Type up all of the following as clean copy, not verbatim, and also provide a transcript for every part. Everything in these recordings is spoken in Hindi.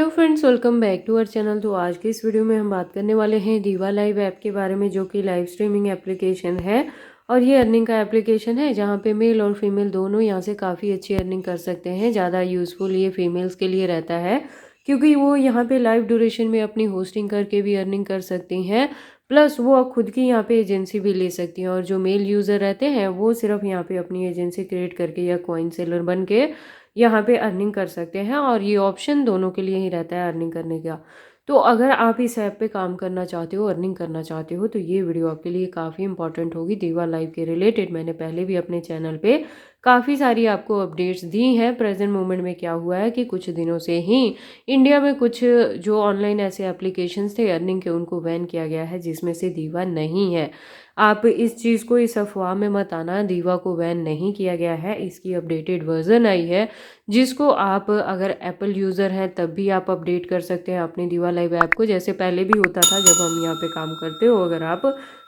Hello friends, welcome back to our channel. तो आज के इस वीडियो में हम बात करने वाले हैं दीवा लाइव ऐप के बारे में, जो कि लाइव स्ट्रीमिंग एप्लीकेशन है और ये अर्निंग का एप्लीकेशन है जहां पे मेल और फीमेल दोनों यहां से काफ़ी अच्छी अर्निंग कर सकते हैं। ज़्यादा यूज़फुल ये फीमेल्स के लिए रहता है क्योंकि वो यहाँ पे लाइव ड्यूरेशन में अपनी होस्टिंग करके भी अर्निंग कर सकती हैं, प्लस वो खुद की यहाँ पे एजेंसी भी ले सकती हैं। और जो मेल यूज़र रहते हैं वो सिर्फ यहाँ पे अपनी एजेंसी क्रिएट करके या कॉइन सेलर बन के यहाँ पे अर्निंग कर सकते हैं, और ये ऑप्शन दोनों के लिए ही रहता है अर्निंग करने का। तो अगर आप इस ऐप पे काम करना चाहते हो, अर्निंग करना चाहते हो, तो ये वीडियो आपके लिए काफ़ी इंपॉर्टेंट होगी। दीवा लाइव के रिलेटेड मैंने पहले भी अपने चैनल पे काफ़ी सारी आपको अपडेट्स दी हैं। प्रेजेंट मोमेंट में क्या हुआ है कि कुछ दिनों से ही इंडिया में कुछ जो ऑनलाइन ऐसे एप्लीकेशंस थे अर्निंग के, उनको बैन किया गया है, जिसमें से दीवा नहीं है। आप इस चीज़ को इस अफवाह में मत आना, दीवा को बैन नहीं किया गया है। इसकी अपडेटेड वर्जन आई है जिसको आप अगर एप्पल यूज़र हैं तब भी आप अपडेट कर सकते हैं अपनी दीवा लाइव ऐप को, जैसे पहले भी होता था जब हम यहाँ पे काम करते हो अगर आप,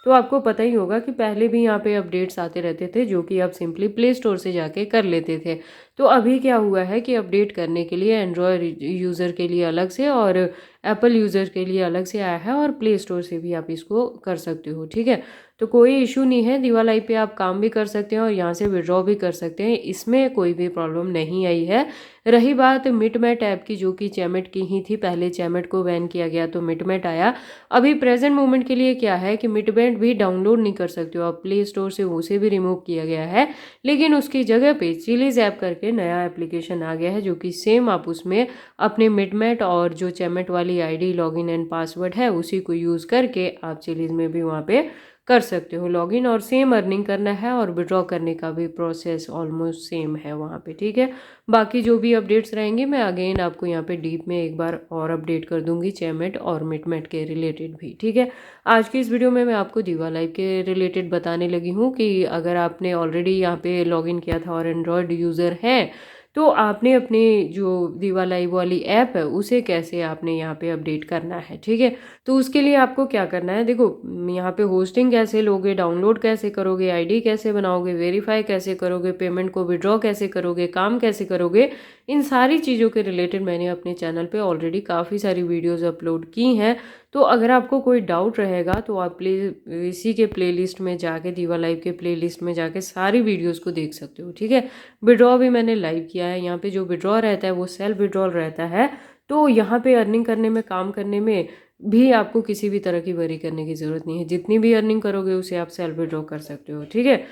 तो आपको पता ही होगा कि पहले भी यहाँ पे अपडेट्स आते रहते थे जो कि आप सिंपली प्ले स्टोर से जाके कर लेते थे। तो अभी क्या हुआ है कि अपडेट करने के लिए एंड्रॉयड यूज़र के लिए अलग से और एप्पल यूज़र के लिए अलग से आया है, और प्ले स्टोर से भी आप इसको कर सकते हो। ठीक है, तो कोई इशू नहीं है, दीवा लाइव पे आप काम भी कर सकते हैं और यहाँ से विड्रॉ भी कर सकते हैं, इसमें कोई भी प्रॉब्लम नहीं आई है। रही बात मिटमैट ऐप की, जो कि चैमेट की ही थी, पहले चैमेट को बैन किया गया तो मिटमैट आया। अभी प्रेजेंट मोमेंट के लिए क्या है कि मिटमैट भी डाउनलोड नहीं कर सकते हो आप प्ले स्टोर से, उसे भी रिमूव किया गया है। लेकिन उसकी जगह पे चिलीज ऐप करके नया एप्लीकेशन आ गया है, जो कि सेम आप उसमें अपने मिटमैट और जो चैमेट वाली आईडी लॉगिन एंड पासवर्ड है उसी को यूज़ करके आप चिलीज में भी वहाँ पे कर सकते हो लॉगिन, और सेम अर्निंग करना है और विड्रॉ करने का भी प्रोसेस ऑलमोस्ट सेम है वहाँ पे। ठीक है, बाकी जो भी अपडेट्स रहेंगे मैं अगेन आपको यहाँ पे डीप में एक बार और अपडेट कर दूंगी चैमेट और मिटमेट के रिलेटेड भी। ठीक है, आज की इस वीडियो में मैं आपको दीवा लाइव के रिलेटेड बताने लगी हूँ कि अगर आपने ऑलरेडी यहाँ पे लॉगिन किया था और एंड्रॉयड यूज़र हैं तो आपने अपने जो दीवा लाइव वाली ऐप है उसे कैसे आपने यहाँ पे अपडेट करना है। ठीक है, तो उसके लिए आपको क्या करना है, देखो यहाँ पे होस्टिंग कैसे लोगे, डाउनलोड कैसे करोगे, आईडी कैसे बनाओगे, वेरीफाई कैसे करोगे, पेमेंट को विड्रॉ कैसे करोगे, काम कैसे करोगे, इन सारी चीज़ों के रिलेटेड मैंने अपने चैनल पे ऑलरेडी काफ़ी सारी वीडियोस अपलोड की हैं। तो अगर आपको कोई डाउट रहेगा तो आप इसी के प्लेलिस्ट में जाके, दीवा लाइव के प्लेलिस्ट में जाके सारी वीडियोस को देख सकते हो। ठीक है, विड्रॉ भी मैंने लाइव किया है, यहाँ पे जो विड्रॉ रहता है वो सेल्फ विड्रॉल रहता है। तो यहाँ पे अर्निंग करने में, काम करने में भी आपको किसी भी तरह की वरी करने की ज़रूरत नहीं है, जितनी भी अर्निंग करोगे उसे आप सेल्फ विड्रॉ कर सकते हो। ठीक है,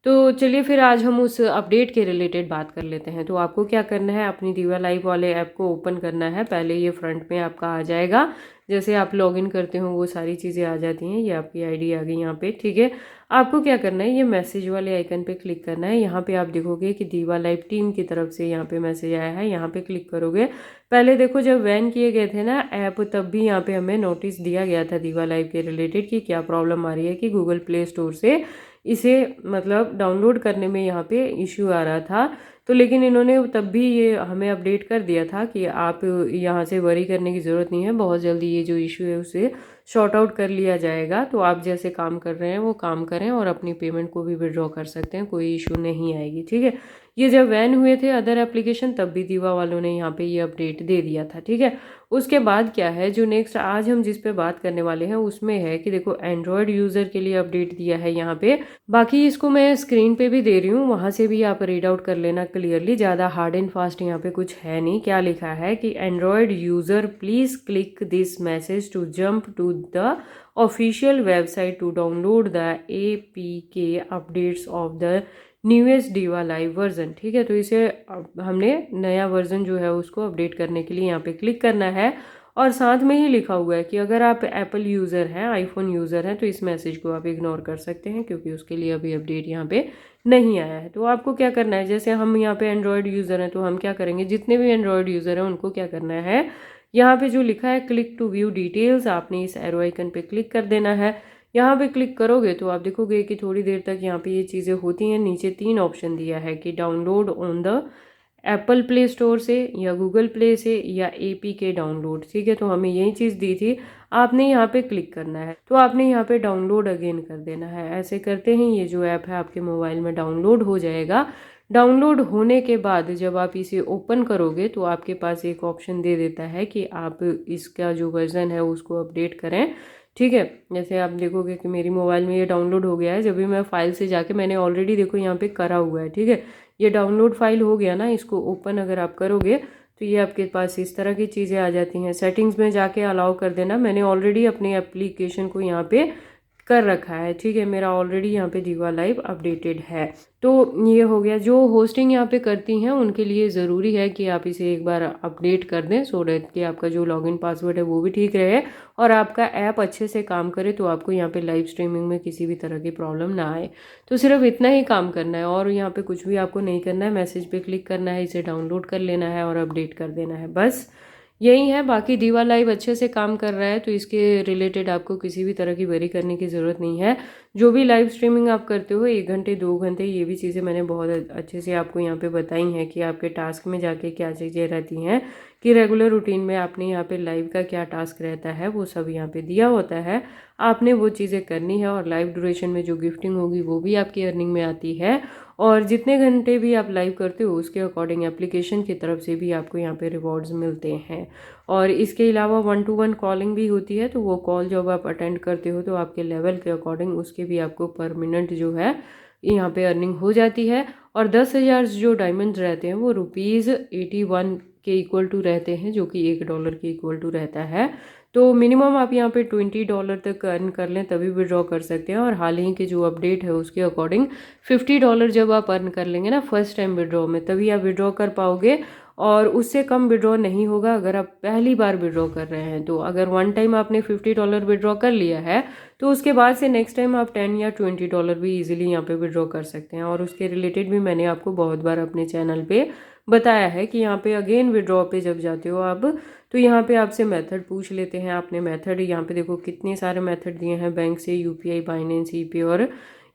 तो चलिए फिर आज हम उस अपडेट के रिलेटेड बात कर लेते हैं। तो आपको क्या करना है, अपनी दीवा लाइव वाले ऐप को ओपन करना है। पहले ये फ्रंट में आपका आ जाएगा, जैसे आप लॉगिन करते हो वो सारी चीज़ें आ जाती हैं, ये आपकी आईडी आ गई यहाँ पे। ठीक है, आपको क्या करना है, ये मैसेज वाले आइकन पे क्लिक करना है। यहाँ पे आप देखोगे कि दीवा लाइव टीम की तरफ से यहाँ पे मैसेज आया है, यहाँ पे क्लिक करोगे। पहले देखो जब बैन किए गए थे ना ऐप, तब भी यहाँ पे हमें नोटिस दिया गया था दीवा लाइव के रिलेटेड कि क्या प्रॉब्लम आ रही है कि गूगल प्ले स्टोर से इसे मतलब डाउनलोड करने में यहाँ पे इश्यू आ रहा था। तो लेकिन इन्होंने तब भी ये हमें अपडेट कर दिया था कि आप यहाँ से वरी करने की ज़रूरत नहीं है, बहुत जल्दी ये जो इशू है उसे शॉर्ट आउट कर लिया जाएगा। तो आप जैसे काम कर रहे हैं वो काम करें और अपनी पेमेंट को भी विड्रॉ कर सकते हैं, कोई इशू नहीं आएगी। ठीक है, ये जब बैन हुए थे अदर एप्लीकेशन तब भी दीवा वालों ने यहाँ पे ये अपडेट दे दिया था। ठीक है, उसके बाद क्या है, जो नेक्स्ट आज हम जिस पे बात करने वाले हैं उसमें है कि देखो एंड्रॉयड यूज़र के लिए अपडेट दिया है यहाँ पे। बाकी इसको मैं स्क्रीन पे भी दे रही हूँ, वहाँ से भी आप रीड आउट कर लेना क्लियरली, ज़्यादा हार्ड एंड फास्ट यहाँ पे कुछ है नहीं। क्या लिखा है कि Android user please click this message to jump to the official website to download the APK updates of the newest Diva live version. ठीक है, तो इसे हमने नया वर्जन जो है उसको अपडेट करने के लिए यहाँ पे क्लिक करना है, और साथ में ही लिखा हुआ है कि अगर आप एप्पल यूज़र हैं, आईफोन यूज़र हैं, तो इस मैसेज को आप इग्नोर कर सकते हैं क्योंकि उसके लिए अभी अपडेट यहाँ पे नहीं आया है। तो आपको क्या करना है, जैसे हम यहाँ पे एंड्रॉयड यूज़र हैं तो हम क्या करेंगे, जितने भी एंड्रॉयड यूज़र हैं उनको क्या करना है, यहाँ पे जो लिखा है क्लिक टू व्यू डिटेल्स, आपने इस एरो आइकन पे क्लिक कर देना है। यहाँ पे क्लिक करोगे तो आप देखोगे कि थोड़ी देर तक यहाँ पे ये चीज़ें होती हैं। नीचे 3 ऑप्शन दिया है कि download on the Apple play store से या गूगल प्ले से या APK डाउनलोड। ठीक है, तो हमें यही चीज़ दी थी, आपने यहाँ पे क्लिक करना है। तो आपने यहाँ पे डाउनलोड अगेन कर देना है। ऐसे करते ही ये जो ऐप है आपके मोबाइल में डाउनलोड हो जाएगा। डाउनलोड होने के बाद जब आप इसे ओपन करोगे तो आपके पास एक ऑप्शन दे देता है कि आप इसका जो वर्ज़न है उसको अपडेट करें। ठीक है, जैसे आप देखोगे कि मेरी मोबाइल में ये डाउनलोड हो गया है। जब भी मैं फ़ाइल से जाके मैंने ऑलरेडी देखो यहाँ पे करा हुआ है। ठीक है, ये डाउनलोड फाइल हो गया ना, इसको ओपन अगर आप करोगे तो ये आपके पास इस तरह की चीज़ें आ जाती हैं। सेटिंग्स में जाके अलाउ कर देना। मैंने ऑलरेडी अपने एप्लीकेशन को यहाँ पे कर रखा है। ठीक है, मेरा ऑलरेडी यहाँ पे दीवा लाइव अपडेटेड है। तो ये हो गया। जो होस्टिंग यहाँ पे करती हैं उनके लिए ज़रूरी है कि आप इसे एक बार अपडेट कर दें, सो डैट कि आपका जो लॉगिन पासवर्ड है वो भी ठीक रहे और आपका ऐप अच्छे से काम करे, तो आपको यहाँ पे लाइव स्ट्रीमिंग में किसी भी तरह की प्रॉब्लम ना आए। तो सिर्फ इतना ही काम करना है और यहाँ पे कुछ भी आपको नहीं करना है। मैसेज पे क्लिक करना है, इसे डाउनलोड कर लेना है और अपडेट कर देना है, बस यही है। बाकी दीवा लाइव अच्छे से काम कर रहा है, तो इसके रिलेटेड आपको किसी भी तरह की वेरी करने की ज़रूरत नहीं है। जो भी लाइव स्ट्रीमिंग आप करते हो 1 घंटे 2 घंटे, ये भी चीज़ें मैंने बहुत अच्छे से आपको यहाँ पे बताई हैं कि आपके टास्क में जाके क्या चीज़ें रहती हैं, कि रेगुलर रूटीन में आपने यहाँ पे लाइव का क्या टास्क रहता है वो सब यहाँ पे दिया होता है। आपने वो चीज़ें करनी है और लाइव ड्यूरेशन में जो गिफ्टिंग होगी वो भी आपकी अर्निंग में आती है। और जितने घंटे भी आप लाइव करते हो उसके अकॉर्डिंग एप्लीकेशन की तरफ से भी आपको यहाँ पे रिवॉर्ड्स मिलते हैं। और इसके अलावा 1 to 1 कॉलिंग भी होती है, तो वो कॉल जब आप अटेंड करते हो तो आपके लेवल के अकॉर्डिंग उसके भी आपको पर मिनट जो है यहाँ पे अर्निंग हो जाती है। और 10,000 जो डायमंड्स रहते हैं वो ₹81 के इक्वल टू रहते हैं, जो कि $1 के इक्वल टू रहता है। तो मिनिमम आप यहाँ पे $20 तक अर्न कर लें तभी विड्रॉ कर सकते हैं। और हाल ही के जो अपडेट है उसके अकॉर्डिंग $50 जब आप अर्न कर लेंगे ना फर्स्ट टाइम विड्रॉ में, तभी आप विड्रॉ कर पाओगे। और उससे कम विड्रॉ नहीं होगा अगर आप पहली बार विड्रॉ कर रहे हैं। तो अगर वन टाइम आपने $50 विड्रॉ कर लिया है तो उसके बाद से नेक्स्ट टाइम आप 10 या $20 भी इजीली यहाँ पे विड्रॉ कर सकते हैं। और उसके रिलेटेड भी मैंने आपको बहुत बार अपने चैनल पे बताया है कि यहाँ पे अगेन विड्रॉ पे जब जाते हो आप, तो यहाँ पे आपसे मेथड पूछ लेते हैं। आपने मेथड यहाँ पे देखो कितने सारे मेथड दिए हैं, बैंक से, यूपीआई, बाइनेंस, ईपे और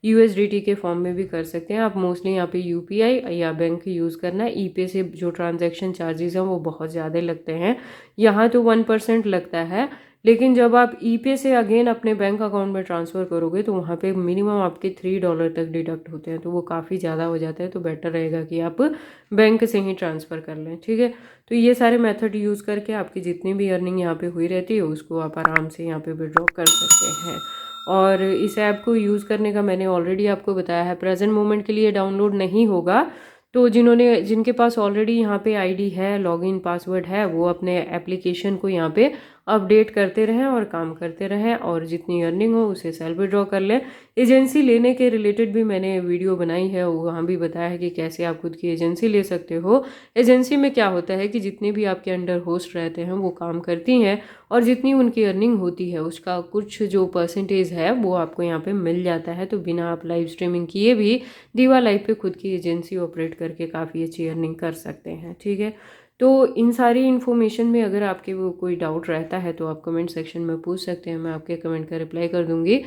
यूएसडीटी के फॉर्म में भी कर सकते हैं आप। मोस्टली यहाँ पे यूपीआई या बैंक यूज़ करना है। ईपे से जो ट्रांजैक्शन चार्जेस हैं वो बहुत ज़्यादा लगते हैं, यहाँ तो 1% लगता है। लेकिन जब आप ईपे से अगेन अपने बैंक अकाउंट में ट्रांसफ़र करोगे तो वहाँ पे मिनिमम आपके $3 तक डिडक्ट होते हैं, तो वो काफ़ी ज़्यादा हो जाता है। तो बेटर रहेगा कि आप बैंक से ही ट्रांसफ़र कर लें। ठीक है, तो ये सारे मेथड यूज़ करके आपकी जितनी भी अर्निंग यहाँ पे हुई रहती है उसको आप आराम से यहाँ पे विड्रॉ कर सकते हैं। और इस ऐप को यूज़ करने का मैंने ऑलरेडी आपको बताया है। प्रेजेंट मोमेंट के लिए डाउनलोड नहीं होगा, तो जिनके पास ऑलरेडी यहाँ पे आईडी है, लॉगिन पासवर्ड है, वो अपने एप्लीकेशन को यहाँ पे अपडेट करते रहें और काम करते रहें और जितनी अर्निंग हो उसे सेल्फ विड्रॉ कर लें। एजेंसी लेने के रिलेटेड भी मैंने वीडियो बनाई है, वहाँ भी बताया है कि कैसे आप खुद की एजेंसी ले सकते हो। एजेंसी में क्या होता है कि जितने भी आपके अंडर होस्ट रहते हैं वो काम करती हैं और जितनी उनकी अर्निंग होती है उसका कुछ जो परसेंटेज है वो आपको यहाँ पे मिल जाता है। तो बिना आप लाइव स्ट्रीमिंग किए भी दीवा लाइव पे खुद की एजेंसी ऑपरेट करके काफ़ी अच्छी अर्निंग कर सकते हैं। ठीक है, तो इन सारी इन्फॉर्मेशन में अगर आपके वो कोई डाउट रहता है तो आप कमेंट सेक्शन में पूछ सकते हैं, मैं आपके कमेंट का रिप्लाई कर दूंगी।